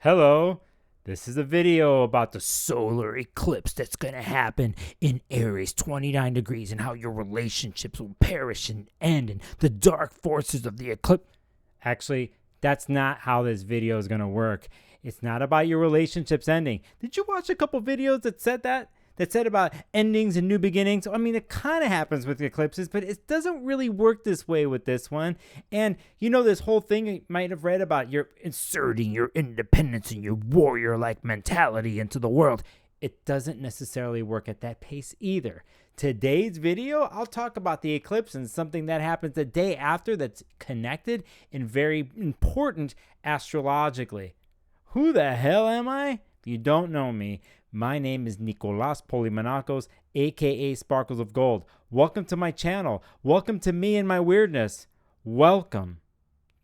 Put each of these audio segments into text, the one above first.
Hello, this is a video about the solar eclipse that's going to happen in Aries 29 degrees and how your relationships will perish and end and the dark forces of the eclipse. Actually, that's not how this video is going to work. It's not about your relationships ending. Did you watch a couple videos that said that? That said about endings and new beginnings? I mean, it kind of happens with eclipses, but it doesn't really work this way with this one. And you know, this whole thing you might have read about you're inserting your independence and your warrior-like mentality into the world. It doesn't necessarily work at that pace either. Today's video, I'll talk about the eclipse and something that happens the day after that's connected and very important astrologically. Who the hell am I? If you don't know me, my name is Nicolas Polymenakos, aka Sparkles of Gold. Welcome to my channel. Welcome to me and my weirdness. Welcome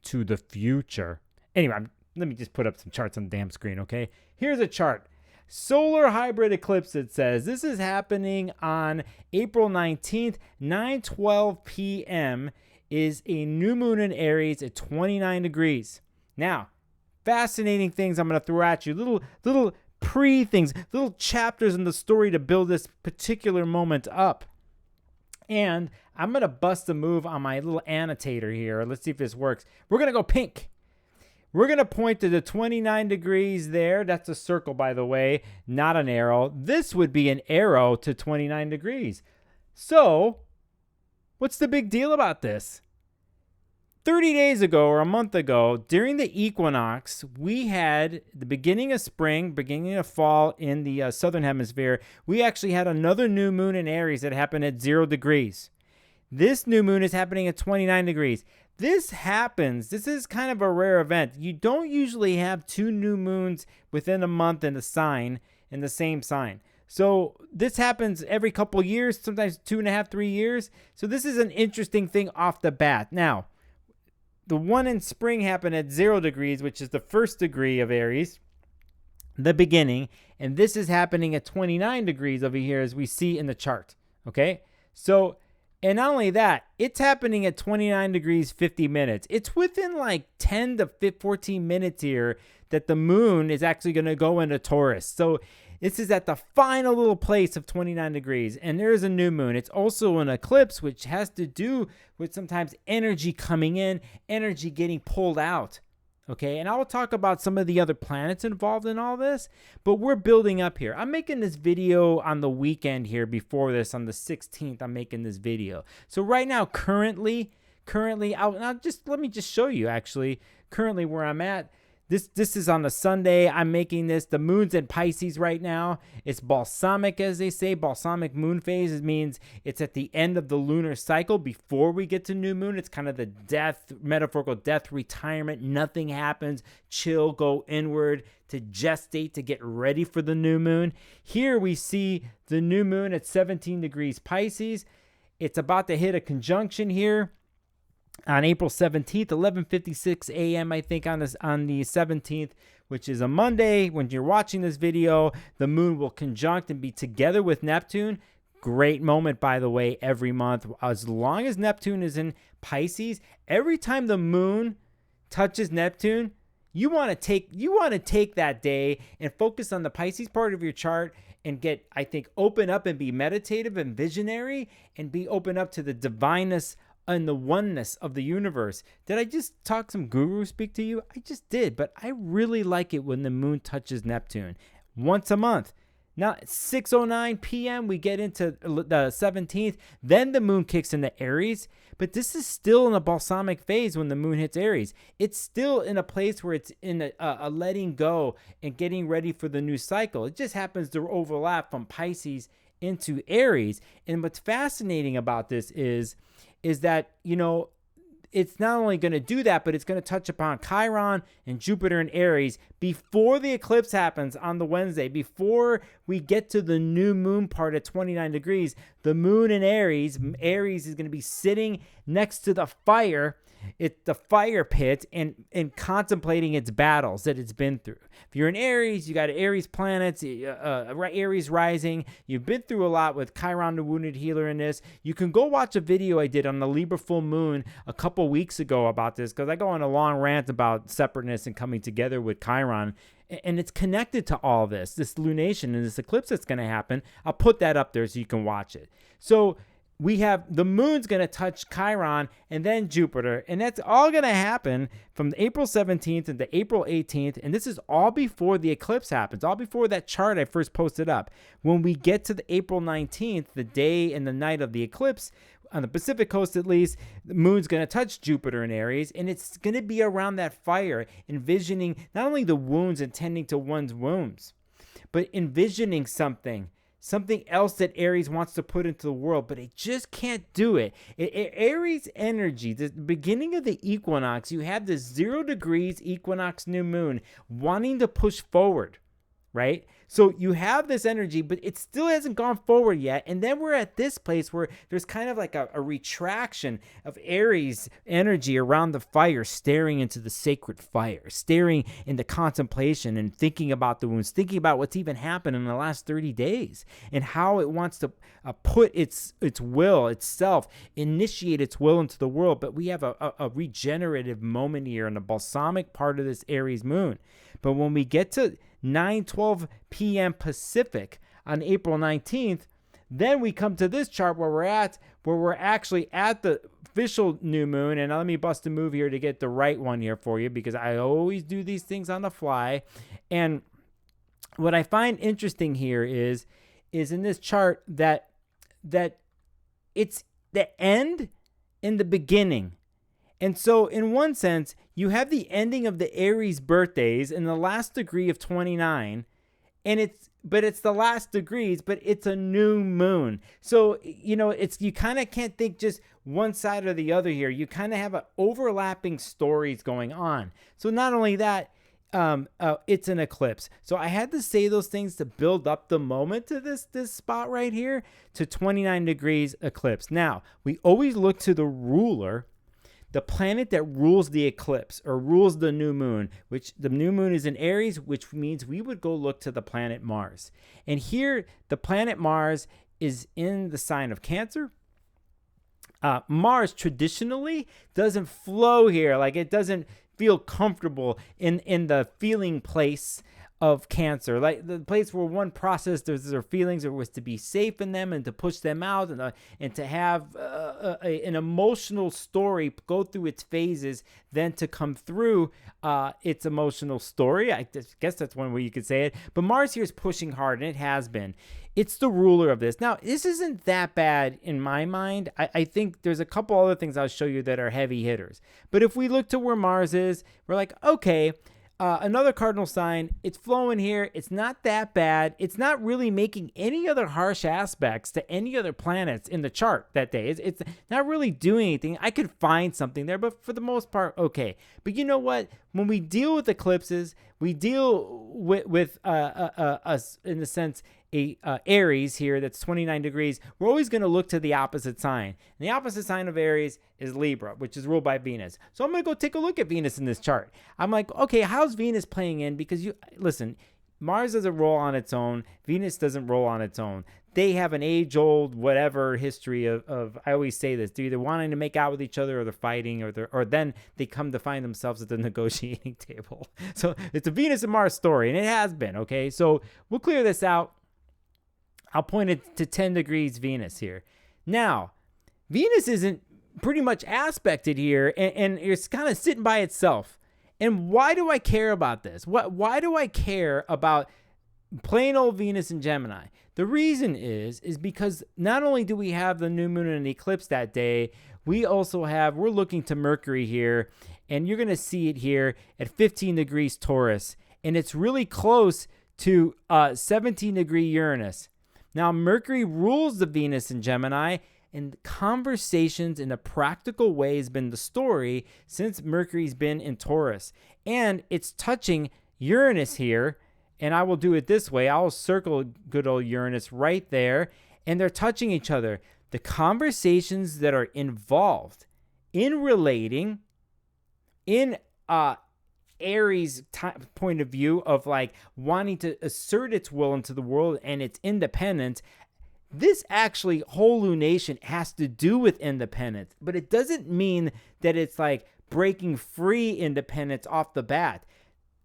to the future. Anyway, let me just put up some charts on the damn screen, okay? Here's a chart. Solar hybrid eclipse, it says. This is happening on April 19th, 9:12 p.m. is a new moon in Aries at 29 degrees. Now, fascinating things I'm going to throw at you. Little pre-things, little chapters in the story to build this particular moment up. And I'm going to bust a move on my little annotator here. Let's see if this works. We're going to go pink. We're going to point to the 29 degrees there. That's a circle, by the way, not an arrow. This would be an arrow to 29 degrees. So, what's the big deal about this? 30 days ago or a month ago, during the equinox, we had the beginning of spring, beginning of fall in the southern hemisphere. We actually had another new moon in Aries that happened at 0 degrees. This new moon is happening at 29 degrees. This is kind of a rare event. You don't usually have two new moons within a month in the same sign. So this happens every couple years, sometimes 2.5, 3 years. So this is an interesting thing off the bat. Now, the one in spring happened at 0 degrees, which is the first degree of Aries, the beginning. And this is happening at 29 degrees over here, as we see in the chart. Okay? So, and not only that, it's happening at 29 degrees, 50 minutes. It's within like 10 to 14 minutes here that the moon is actually going to go into Taurus. So this is at the final little place of 29 degrees, and there is a new moon. It's also an eclipse, which has to do with sometimes energy coming in, energy getting pulled out. Okay, and I will talk about some of the other planets involved in all this, but we're building up here. I'm making this video on the weekend here before this, on the 16th, I'm making this video. So right now, currently, let me just show you actually, currently where I'm at. This is on a Sunday. I'm making this. The moon's in Pisces right now. It's balsamic, as they say. Balsamic moon phase. It means it's at the end of the lunar cycle before we get to new moon. It's kind of the death, metaphorical death, retirement. Nothing happens. Chill, go inward to gestate, to get ready for the new moon. Here we see the new moon at 17 degrees Pisces. It's about to hit a conjunction here on April 17th, 11:56 a.m., I think, on the 17th, which is a Monday. When you're watching this video, the moon will conjunct and be together with Neptune. Great moment, by the way, every month. As long as Neptune is in Pisces, every time the moon touches Neptune, you want to take that day and focus on the Pisces part of your chart and get, I think, open up and be meditative and visionary and be open up to the divineness and the oneness of the universe. Did I just talk some guru speak to you? I just did, but I really like it when the moon touches Neptune once a month. Now, at 6:09 p.m., we get into the 17th. Then the moon kicks into Aries, but this is still in a balsamic phase when the moon hits Aries. It's still in a place where it's in a letting go and getting ready for the new cycle. It just happens to overlap from Pisces into Aries. And what's fascinating about this is that, you know, it's not only going to do that, but it's going to touch upon Chiron and Jupiter and Aries before the eclipse happens on the Wednesday. Before we get to the new moon part at 29 degrees, the moon in Aries is going to be sitting next to the fire pit and contemplating its battles that it's been through. If you're in Aries, you got Aries planets, Aries rising. You've been through a lot with Chiron, the wounded healer, in this. You can go watch a video I did on the Libra full moon a couple weeks ago about this, because I go on a long rant about separateness and coming together with Chiron And it's connected to all this lunation and this eclipse that's going to happen. I'll put that up there so you can watch it. So we have the moon's going to touch Chiron and then Jupiter. And that's all going to happen from April 17th into April 18th. And this is all before the eclipse happens, all before that chart I first posted up. When we get to the April 19th, the day and the night of the eclipse, on the Pacific coast at least, the moon's going to touch Jupiter in Aries, and it's going to be around that fire, envisioning not only the wounds and tending to one's wounds, but envisioning something else that Aries wants to put into the world, but it just can't do it. Aries energy, the beginning of the equinox, you have this 0 degrees equinox new moon wanting to push forward, right? So you have this energy, but it still hasn't gone forward yet. And then we're at this place where there's kind of like a retraction of Aries energy around the fire, staring into the sacred fire, staring into contemplation and thinking about the wounds, thinking about what's even happened in the last 30 days and how it wants to put its will, itself, initiate its will into the world. But we have a regenerative moment here in the balsamic part of this Aries moon. But when we get to 9:12 p.m. Pacific on April 19th, then we come to this chart where we're actually at the official new moon. And now let me bust a move here to get the right one here for you, because I always do these things on the fly. And what I find interesting here is in this chart that it's the end and the beginning. And so in one sense, you have the ending of the Aries birthdays in the last degree of 29, and it's the last degrees, but it's a new moon. So, you kind of can't think just one side or the other here. You kind of have overlapping stories going on. So not only that, it's an eclipse. So I had to say those things to build up the moment to this spot right here to 29 degrees eclipse. Now, we always look to the ruler, the planet that rules the eclipse or rules the new moon, which the new moon is in Aries, which means we would go look to the planet Mars. And here, the planet Mars is in the sign of Cancer. Mars traditionally doesn't flow here. Like, it doesn't feel comfortable in the feeling place of Cancer, like the place where one processed their feelings, or was to be safe in them and to push them out, and to have an emotional story go through its phases, then to come through its emotional story. I guess that's one way you could say it. But Mars here is pushing hard, and it has been. It's the ruler of this. Now, this isn't that bad in my mind. I think there's a couple other things I'll show you that are heavy hitters. But if we look to where Mars is, we're like, okay, another cardinal sign, it's flowing here. It's not that bad. It's not really making any other harsh aspects to any other planets in the chart that day. It's not really doing anything. I could find something there, but for the most part, okay. But you know what? When we deal with eclipses, we deal with us in the sense, Aries here that's 29 degrees, we're always going to look to the opposite sign. And the opposite sign of Aries is Libra, which is ruled by Venus. So I'm going to go take a look at Venus in this chart. I'm like, okay, how's Venus playing in? Because listen, Mars doesn't roll on its own. Venus doesn't roll on its own. They have an age-old whatever history of I always say this, they're either wanting to make out with each other, or they're fighting, or then they come to find themselves at the negotiating table. So it's a Venus and Mars story, and it has been, okay? So we'll clear this out. I'll point it to 10 degrees Venus here. Now, Venus isn't pretty much aspected here, and it's kind of sitting by itself. And why do I care about this? Why do I care about plain old Venus and Gemini? The reason is because not only do we have the new moon and an eclipse that day, we're looking to Mercury here, and you're going to see it here at 15 degrees Taurus, and it's really close to 17 degree Uranus. Now, Mercury rules the Venus in Gemini, and conversations in a practical way has been the story since Mercury's been in Taurus. And it's touching Uranus here, and I will do it this way. I'll circle good old Uranus right there, and they're touching each other. The conversations that are involved in relating, in Aries point of view of like wanting to assert its will into the world and its independence, this actually whole lunation has to do with independence, but it doesn't mean that it's like breaking free independence off the bat.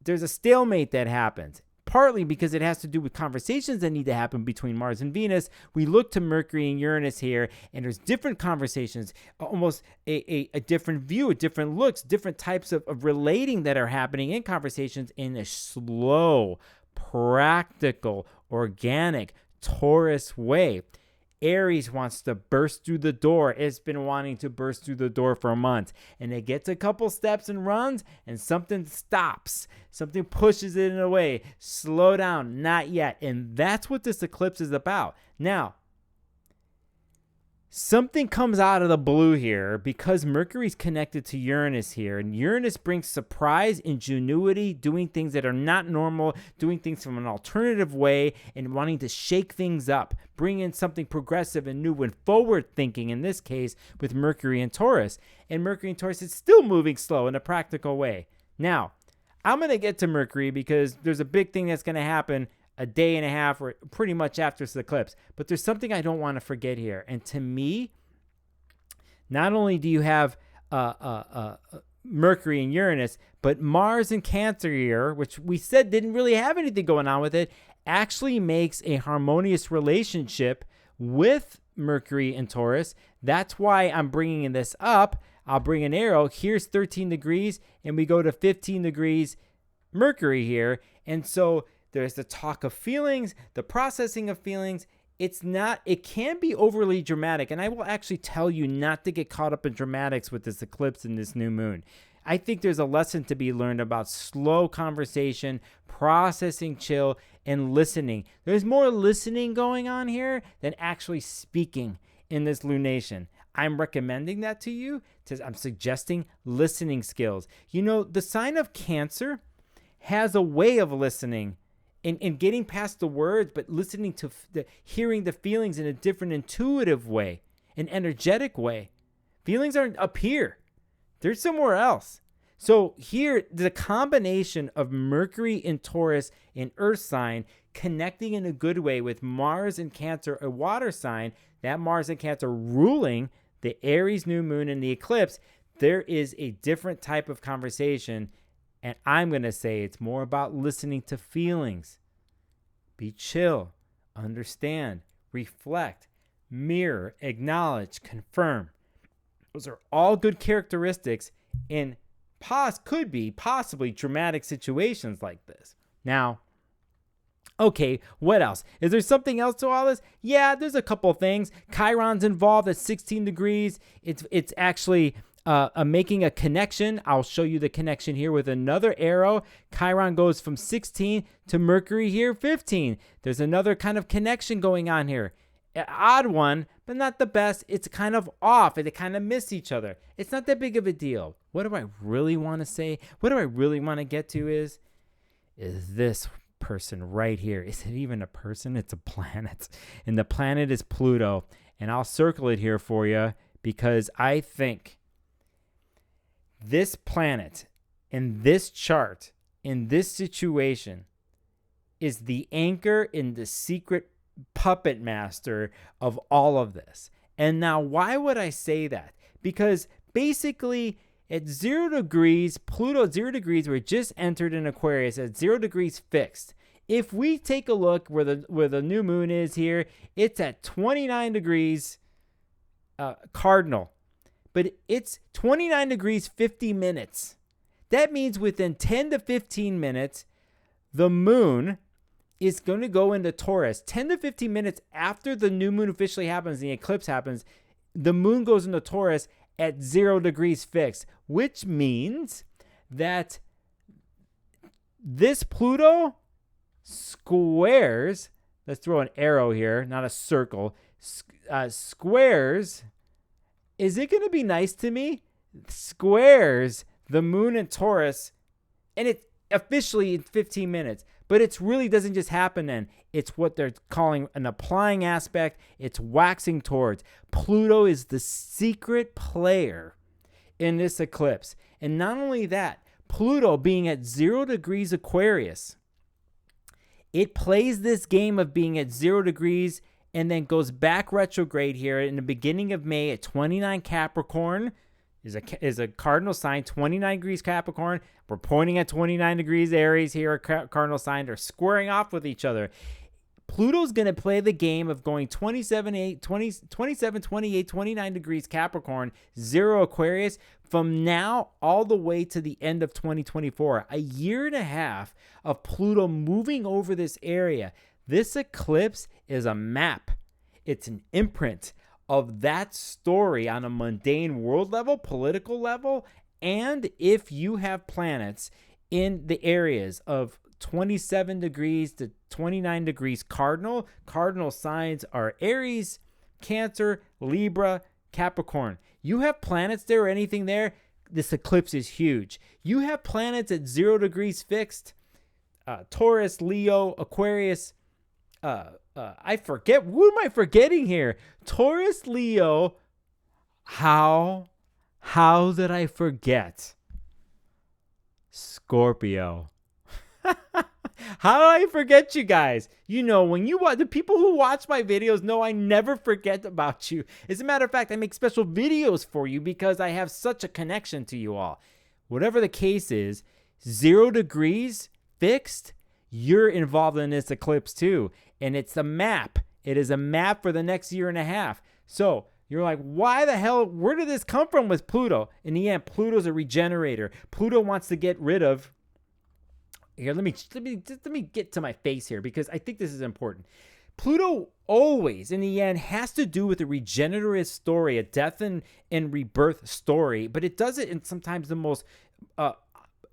there's a stalemate that happens. Partly because it has to do with conversations that need to happen between Mars and Venus. We look to Mercury and Uranus here, and there's different conversations, almost a different view, different looks, different types of relating that are happening in conversations in a slow, practical, organic, Taurus way. Aries wants to burst through the door. It's been wanting to burst through the door for a month. And it gets a couple steps and runs, and something stops. Something pushes it in a way. Slow down. Not yet. And that's what this eclipse is about. Now, something comes out of the blue here because Mercury's connected to Uranus here. And Uranus brings surprise, ingenuity, doing things that are not normal, doing things from an alternative way, and wanting to shake things up, bring in something progressive and new and forward thinking, in this case with Mercury and Taurus. And Mercury and Taurus is still moving slow in a practical way. Now, I'm going to get to Mercury because there's a big thing that's going to happen a day and a half or pretty much after this eclipse. But there's something I don't want to forget here. And to me, not only do you have Mercury and Uranus, but Mars and Cancer here, which we said didn't really have anything going on with it, actually makes a harmonious relationship with Mercury and Taurus. That's why I'm bringing this up. I'll bring an arrow. Here's 13 degrees, and we go to 15 degrees Mercury here. And so there's the talk of feelings, the processing of feelings. It can be overly dramatic. And I will actually tell you not to get caught up in dramatics with this eclipse and this new moon. I think there's a lesson to be learned about slow conversation, processing, chill, and listening. There's more listening going on here than actually speaking in this lunation. I'm recommending that to you. I'm suggesting listening skills. You know, the sign of Cancer has a way of listening and getting past the words, but listening to hearing the feelings in a different intuitive way, an energetic way. Feelings aren't up here. They're somewhere else. So here, the combination of Mercury and Taurus, an earth sign, connecting in a good way with Mars and Cancer, a water sign, that Mars and Cancer ruling the Aries new moon and the eclipse, there is a different type of conversation. And I'm going to say it's more about listening to feelings. Be chill, understand, reflect, mirror, acknowledge, confirm. Those are all good characteristics in possibly dramatic situations like this. Now, okay, what else? Is there something else to all this? Yeah, there's a couple things. Chiron's involved at 16 degrees. It's actually making a connection. I'll show you the connection here with another arrow. Chiron goes from 16 to Mercury here, 15. There's another kind of connection going on here. An odd one, but not the best. It's kind of off, and they kind of miss each other. It's not that big of a deal. What do I really want to say? What do I really want to get to is this person right here. Is it even a person? It's a planet. And the planet is Pluto. And I'll circle it here for you because I think this planet in this chart, in this situation, is the anchor in the secret puppet master of all of this. And now, why would I say that? Because basically, at 0 degrees, Pluto at 0 degrees, where it just entered in Aquarius at 0 degrees fixed. If we take a look where the new moon is here, it's at 29 degrees cardinal. But it's 29 degrees 50 minutes. That means within 10 to 15 minutes, the moon is going to go into Taurus. 10 to 15 minutes after the new moon officially happens, the eclipse happens, the moon goes into Taurus at 0 degrees fixed, which means that this Pluto squares, let's throw an arrow here, not a circle, squares, is it going to be nice to me? Squares the moon in Taurus, and it officially in 15 minutes. But it really doesn't just happen then. It's what they're calling an applying aspect. It's waxing towards. Pluto is the secret player in this eclipse. And not only that, Pluto being at 0 degrees Aquarius, it plays this game of being at 0 degrees and then goes back retrograde here in the beginning of May at 29 Capricorn is a cardinal sign, 29 degrees Capricorn. We're pointing at 29 degrees Aries here, a cardinal sign. They're squaring off with each other. Pluto's going to play the game of going 27, 28, 29 degrees Capricorn, 0 Aquarius from now all the way to the end of 2024. A year and a half of Pluto moving over this area. This eclipse is a map. It's an imprint of that story on a mundane world level, political level, and if you have planets in the areas of 27 degrees to 29 degrees cardinal. Cardinal signs are Aries, Cancer, Libra, Capricorn. You have planets there or anything there, this eclipse is huge. You have planets at 0 degrees fixed, Taurus, Leo, Aquarius. I forget. What am I forgetting here? Taurus, Leo. How did I forget? Scorpio. How did I forget you guys? You know, when you watch, the people who watch my videos know I never forget about you. As a matter of fact, I make special videos for you because I have such a connection to you all. Whatever the case is, 0 degrees fixed, you're involved in this eclipse too. And it's a map. It is a map for the next year and a half. So you're like, why the hell, where did this come from with Pluto? In the end, Pluto's a regenerator. Pluto wants to get rid of, here, let me get to my face here because I think this is important. Pluto always, in the end, has to do with a regenerative story, a death and rebirth story, but it does it in sometimes the most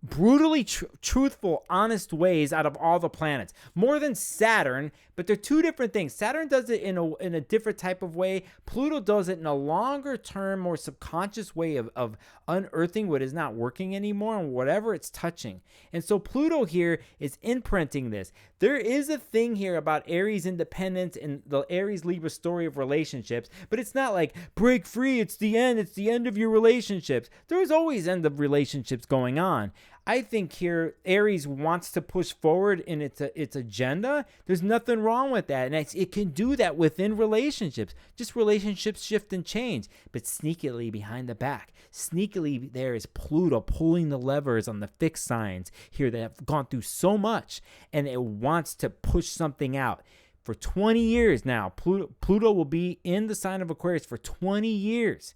brutally truthful, honest ways out of all the planets. More than Saturn, but they're two different things. Saturn does it in a different type of way. Pluto does it in a longer term, more subconscious way of unearthing what is not working anymore and whatever it's touching. And so Pluto here is imprinting this. There is a thing here about Aries independence and the Aries Libra story of relationships, but it's not like break free, it's the end of your relationships. There's always end of relationships going on. I think here Aries wants to push forward in its agenda. There's nothing wrong with that. And it can do that within relationships. Just relationships shift and change. But sneakily behind the back, sneakily there is Pluto pulling the levers on the fixed signs here that have gone through so much. And it wants to push something out. For 20 years now, Pluto will be in the sign of Aquarius for 20 years.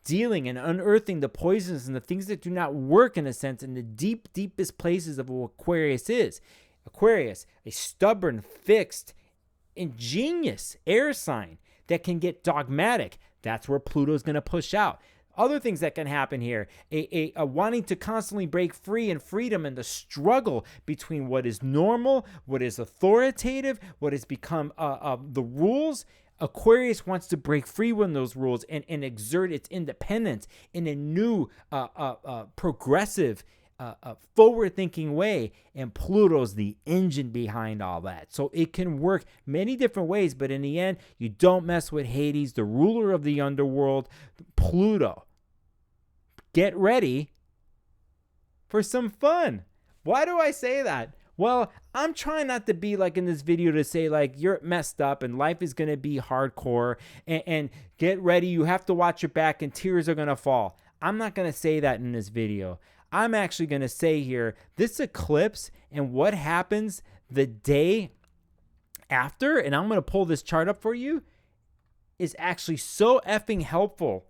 Dealing and unearthing the poisons and the things that do not work, in a sense, in the deepest places of what Aquarius is. Aquarius, a stubborn, fixed, ingenious air sign that can get dogmatic. That's where Pluto's going to push out. Other things that can happen here, a wanting to constantly break free and freedom and the struggle between what is normal, what is authoritative, what has become the rules. Aquarius wants to break free from those rules and exert its independence in a new, progressive, forward-thinking way. And Pluto's the engine behind all that. So it can work many different ways, but in the end, you don't mess with Hades, the ruler of the underworld, Pluto. Get ready for some fun. Why do I say that? Well, I'm trying not to be like in this video to say like you're messed up and life is going to be hardcore and get ready. You have to watch your back and tears are going to fall. I'm not going to say that in this video. I'm actually going to say here this eclipse and what happens the day after, and I'm going to pull this chart up for you, is actually so effing helpful.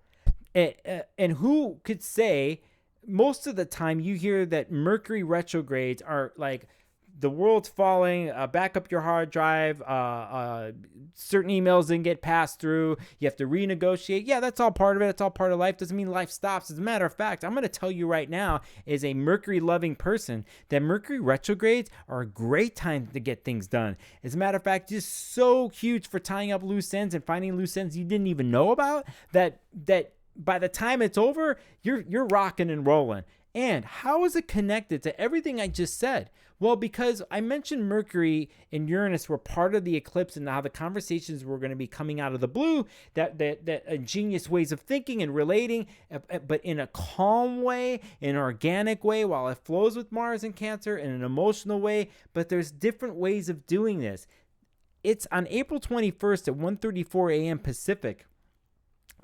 And who could say most of the time you hear that Mercury retrogrades are like, the world's falling, back up your hard drive, certain emails didn't get passed through, you have to renegotiate. Yeah, that's all part of it. It's all part of life. Doesn't mean life stops. As a matter of fact, I'm going to tell you right now, as a Mercury-loving person, that Mercury retrogrades are a great time to get things done. As a matter of fact, just so huge for tying up loose ends and finding loose ends you didn't even know about, that by the time it's over, you're rocking and rolling. And how is it connected to everything I just said? Well, because I mentioned Mercury and Uranus were part of the eclipse and how the conversations were going to be coming out of the blue, that ingenious ways of thinking and relating, but in a calm way, in an organic way, while it flows with Mars and Cancer, in an emotional way. But there's different ways of doing this. It's on April 21st at 1:34 a.m. Pacific.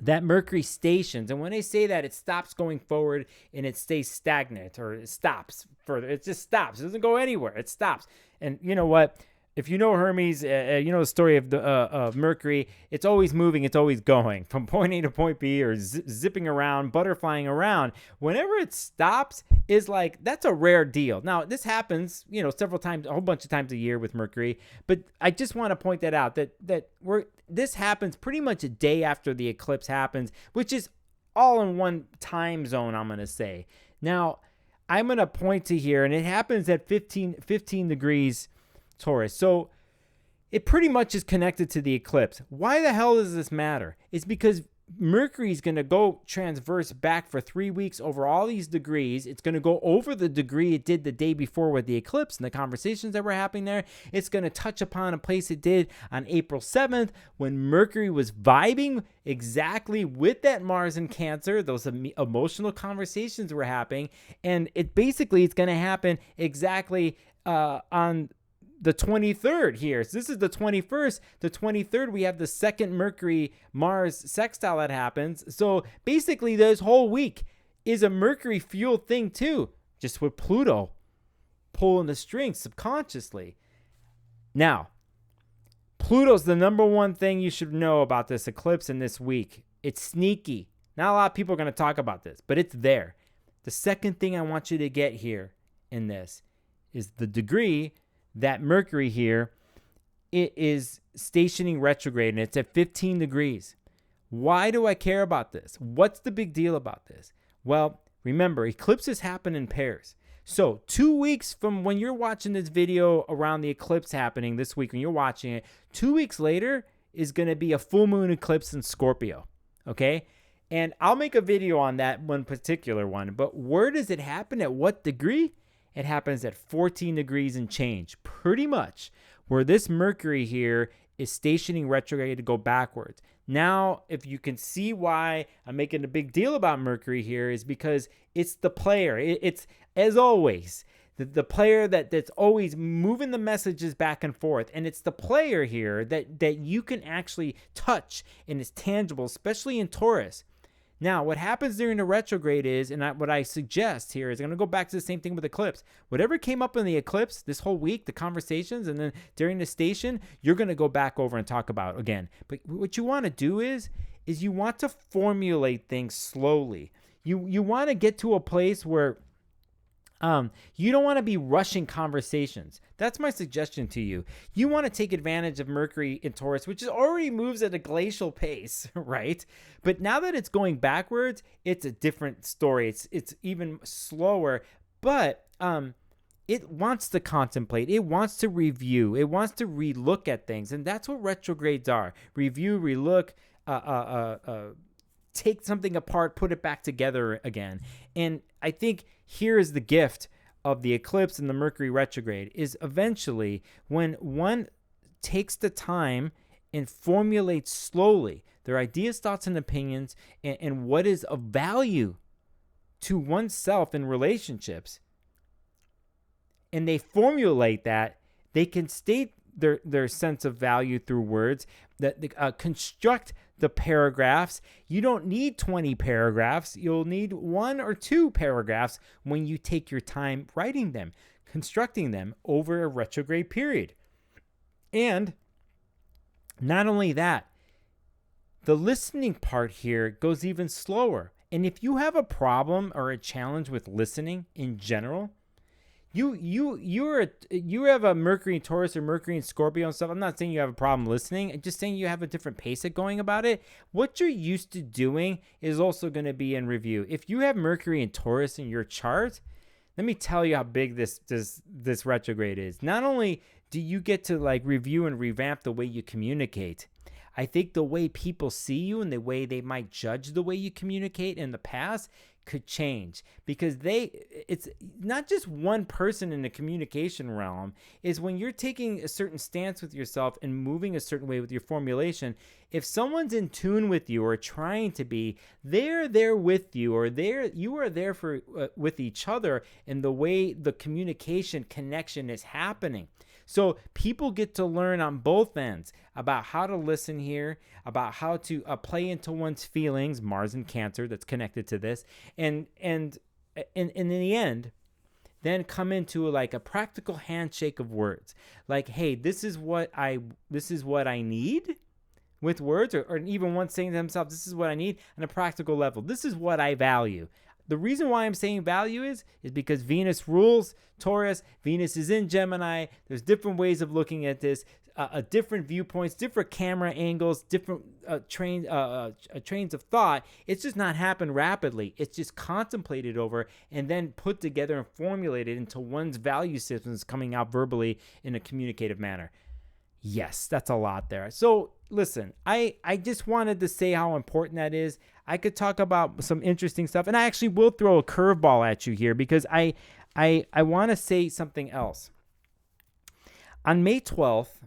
that Mercury stations. And when they say that, it stops going forward and it stays stagnant, or it stops further. It just stops. It doesn't go anywhere. It stops. And you know what? If you know Hermes, you know the story of Mercury. It's always moving. It's always going from point A to point B, or zipping around, butterflying around. Whenever it stops, is like, that's a rare deal. Now, this happens, you know, several times, a whole bunch of times a year with Mercury. But I just want to point that out, this happens pretty much a day after the eclipse happens, which is all in one time zone, I'm going to say. Now, I'm going to point to here, and it happens at 15 degrees Taurus. So it pretty much is connected to the eclipse. Why the hell does this matter? It's because Mercury is going to go transverse back for 3 weeks over all these degrees. It's going to go over the degree it did the day before with the eclipse and the conversations that were happening there. It's going to touch upon a place it did on April 7th when Mercury was vibing exactly with that Mars in Cancer. Those emotional conversations were happening. And it's going to happen exactly on the 23rd here. So this is the 21st. The 23rd, we have the second Mercury-Mars sextile that happens. So basically, this whole week is a Mercury-fueled thing too, just with Pluto pulling the strings subconsciously. Now, Pluto's the number one thing you should know about this eclipse in this week. It's sneaky. Not a lot of people are going to talk about this, but it's there. The second thing I want you to get here in this is the degree that Mercury here, it is stationing retrograde, and it's at 15 degrees. Why do I care about this? What's the big deal about this? Well, remember, eclipses happen in pairs. So 2 weeks from when you're watching this video around the eclipse happening this week, when you're watching it, 2 weeks later is going to be a full moon eclipse in Scorpio. Okay? And I'll make a video on that one particular one. But where does it happen? At what degree? It happens at 14 degrees and change, pretty much, where this Mercury here is stationing retrograde to go backwards. Now, if you can see why I'm making a big deal about Mercury here, is because it's the player. It's, as always, the player that's always moving the messages back and forth. And it's the player here that you can actually touch and is tangible, especially in Taurus. Now, what happens during the retrograde is, and what I suggest here is, I'm going to go back to the same thing with eclipse. Whatever came up in the eclipse this whole week, the conversations, and then during the station, you're going to go back over and talk about again. But what you want to do is you want to formulate things slowly. You want to get to a place where you don't want to be rushing conversations. That's my suggestion to you. You want to take advantage of Mercury in Taurus, which already moves at a glacial pace, right? But now that it's going backwards, it's a different story. It's even slower, but it wants to contemplate. It wants to review. It wants to relook at things, and that's what retrogrades are. Review, relook, take something apart, put it back together again. And I think here is the gift of the eclipse and the Mercury retrograde, is eventually when one takes the time and formulates slowly their ideas, thoughts, and opinions, and what is of value to oneself in relationships, and they formulate that, they can state their sense of value through words, that construct the paragraphs. You don't need 20 paragraphs. You'll need 1 or 2 paragraphs when you take your time writing them, constructing them over a retrograde period. And not only that, the listening part here goes even slower. And if you have a problem or a challenge with listening in general, you have a Mercury in Taurus or Mercury in Scorpio and stuff. I'm not saying you have a problem listening. I'm just saying you have a different pace of going about it. What you're used to doing is also going to be in review. If you have Mercury in Taurus in your chart, let me tell you how big this retrograde is. Not only do you get to like review and revamp the way you communicate, I think the way people see you and the way they might judge the way you communicate in the past could change, because it's not just one person in the communication realm. Is when you're taking a certain stance with yourself and moving a certain way with your formulation, if someone's in tune with you or trying to be, they're there with you, or you are there for with each other in the way the communication connection is happening. So people get to learn on both ends about how to listen here, about how to play into one's feelings, Mars and Cancer, that's connected to this, and in the end, then come into like a practical handshake of words. Like, hey, this is what I need with words, or even one saying to themselves, this is what I need on a practical level. This is what I value. The reason why I'm saying value is because Venus rules Taurus. Venus is in Gemini. There's different ways of looking at this, different viewpoints, different camera angles, different trains of thought. It's just not happened rapidly. It's just contemplated over and then put together and formulated into one's value systems coming out verbally in a communicative manner. Yes, that's a lot there. So listen, I just wanted to say how important that is. I could talk about some interesting stuff, and I actually will throw a curveball at you here, because I want to say something else. On May 12th,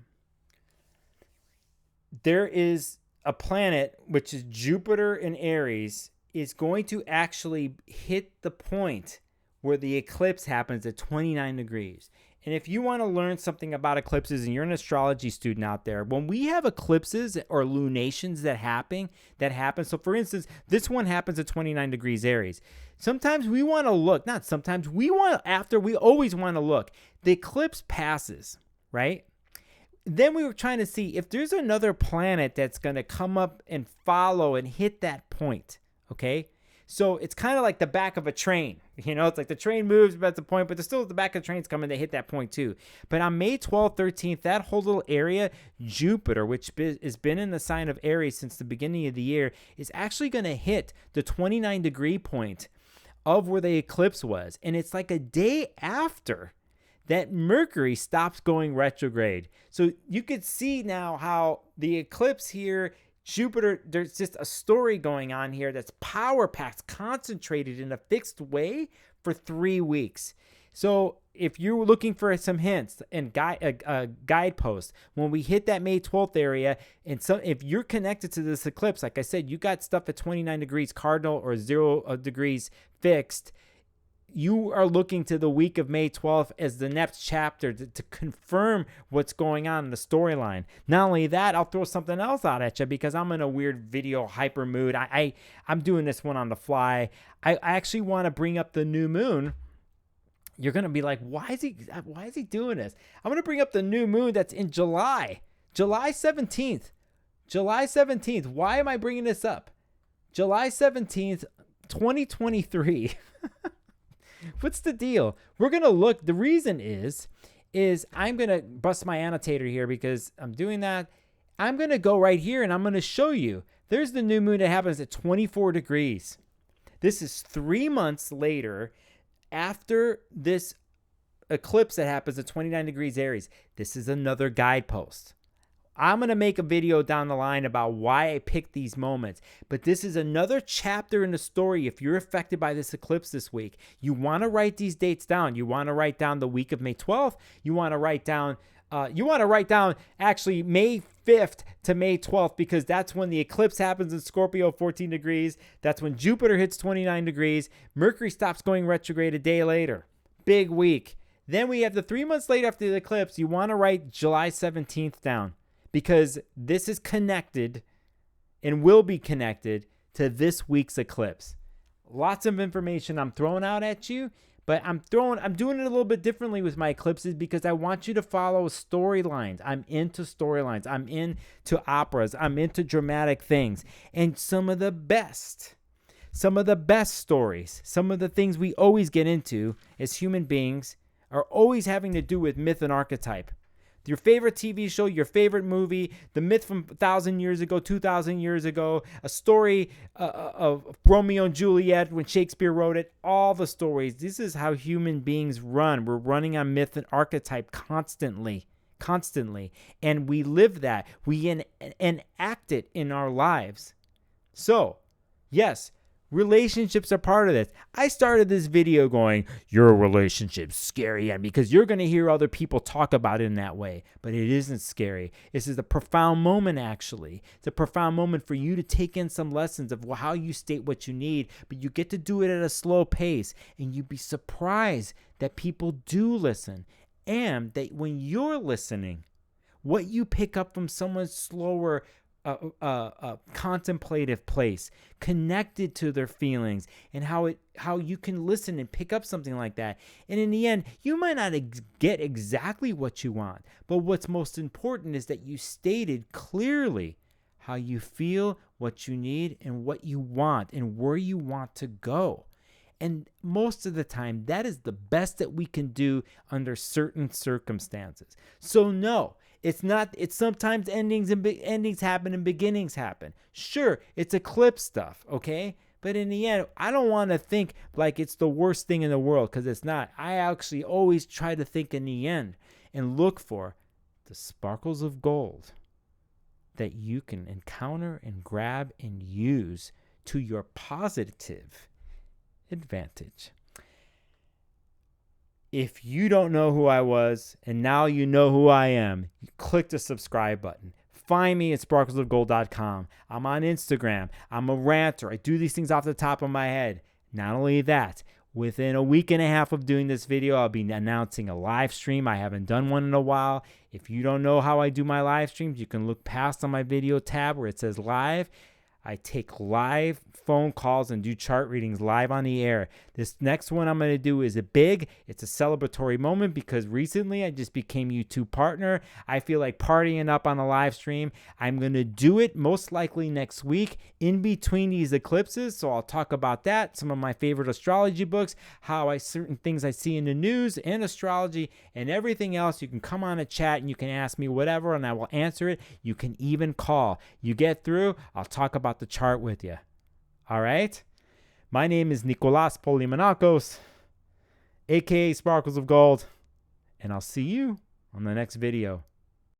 there is a planet, which is Jupiter in Aries, is going to actually hit the point where the eclipse happens at 29 degrees. And if you want to learn something about eclipses, and you're an astrology student out there, when we have eclipses or lunations that happen, so for instance, this one happens at 29 degrees Aries. Sometimes we want to look, not sometimes, we always want to look. The eclipse passes, right? Then we were trying to see if there's another planet that's going to come up and follow and hit that point, okay? So it's kind of like the back of a train. It's like the train moves about the point, but there's still the back of the train's coming to hit that point too. But on May 12th, 13th, that whole little area, Jupiter, which has been in the sign of Aries since the beginning of the year, is actually going to hit the 29 degree point of where the eclipse was. And it's like a day after that Mercury stops going retrograde. So you could see now how the eclipse here, Jupiter, there's just a story going on here that's power-packed, concentrated in a fixed way for 3 weeks. So if you're looking for some hints and guideposts, when we hit that May 12th area, and so if you're connected to this eclipse, like I said, you got stuff at 29 degrees cardinal or 0 degrees fixed, you are looking to the week of May 12th as the next chapter to confirm what's going on in the storyline. Not only that, I'll throw something else out at you, because I'm in a weird video hyper mood. I'm doing this one on the fly. I actually want to bring up the new moon. You're going to be like, why is he doing this? I'm going to bring up the new moon that's in July 17th. July 17th. Why am I bringing this up? July 17th, 2023. What's the deal? We're going to look. The reason is I'm going to bust my annotator here, because I'm doing that. I'm going to go right here and I'm going to show you. There's the new moon that happens at 24 degrees. This is 3 months later after this eclipse that happens at 29 degrees Aries. This is another guidepost. I'm going to make a video down the line about why I picked these moments. But this is another chapter in the story. If you're affected by this eclipse this week, you want to write these dates down. You want to write down the week of May 12th. You want to write down actually May 5th to May 12th, because that's when the eclipse happens in Scorpio, 14 degrees. That's when Jupiter hits 29 degrees. Mercury stops going retrograde a day later. Big week. Then we have the 3 months later after the eclipse. You want to write July 17th down, because this is connected and will be connected to this week's eclipse. Lots of information I'm throwing out at you, but I'm doing it a little bit differently with my eclipses, because I want you to follow storylines. I'm into storylines. I'm into operas. I'm into dramatic things. And some of the best stories, some of the things we always get into as human beings are always having to do with myth and archetype. Your favorite TV show, your favorite movie, the myth from 1,000 years ago, 2,000 years ago, a story of Romeo and Juliet when Shakespeare wrote it, all the stories. This is how human beings run. We're running on myth and archetype constantly. And we live that. We enact it in our lives. So, yes, Relationships are part of this. I started this video going, your relationship's scary, and because you're going to hear other people talk about it in that way. But it isn't scary. This is a profound moment, actually. It's a profound moment for you to take in some lessons of how you state what you need, but you get to do it at a slow pace, and you'd be surprised that people do listen, and that when you're listening, what you pick up from someone's slower, contemplative place, connected to their feelings, and how you can listen and pick up something like that. And in the end, you might not get exactly what you want, but what's most important is that you stated clearly how you feel, what you need, and what you want, and where you want to go. And most of the time, that is the best that we can do under certain circumstances. So no, it's not. It's sometimes endings happen and beginnings happen. Sure, it's eclipse stuff, okay? But in the end, I don't want to think like it's the worst thing in the world, because it's not. I actually always try to think in the end and look for the sparkles of gold that you can encounter and grab and use to your positive advantage. If you don't know who I was and now you know who I am, you click the subscribe button. Find me at sparklesofgold.com. I'm on Instagram. I'm a ranter. I do these things off the top of my head. Not only that, within a week and a half of doing this video, I'll be announcing a live stream. I haven't done one in a while. If you don't know how I do my live streams, you can look past on my video tab where it says live. I take live phone calls and do chart readings live on the air. This next one I'm going to do is it's a celebratory moment because recently I just became YouTube partner. I feel like partying up on a live stream. I'm going to do it most likely next week in between these eclipses. So I'll talk about that, some of my favorite astrology books, certain things I see in the news and astrology and everything else. You can come on a chat and you can ask me whatever and I will answer it. You can even call. You get through, I'll talk about the chart with you. All right? My name is Nicolas Polimanakos, aka Sparkles of Gold, and I'll see you on the next video.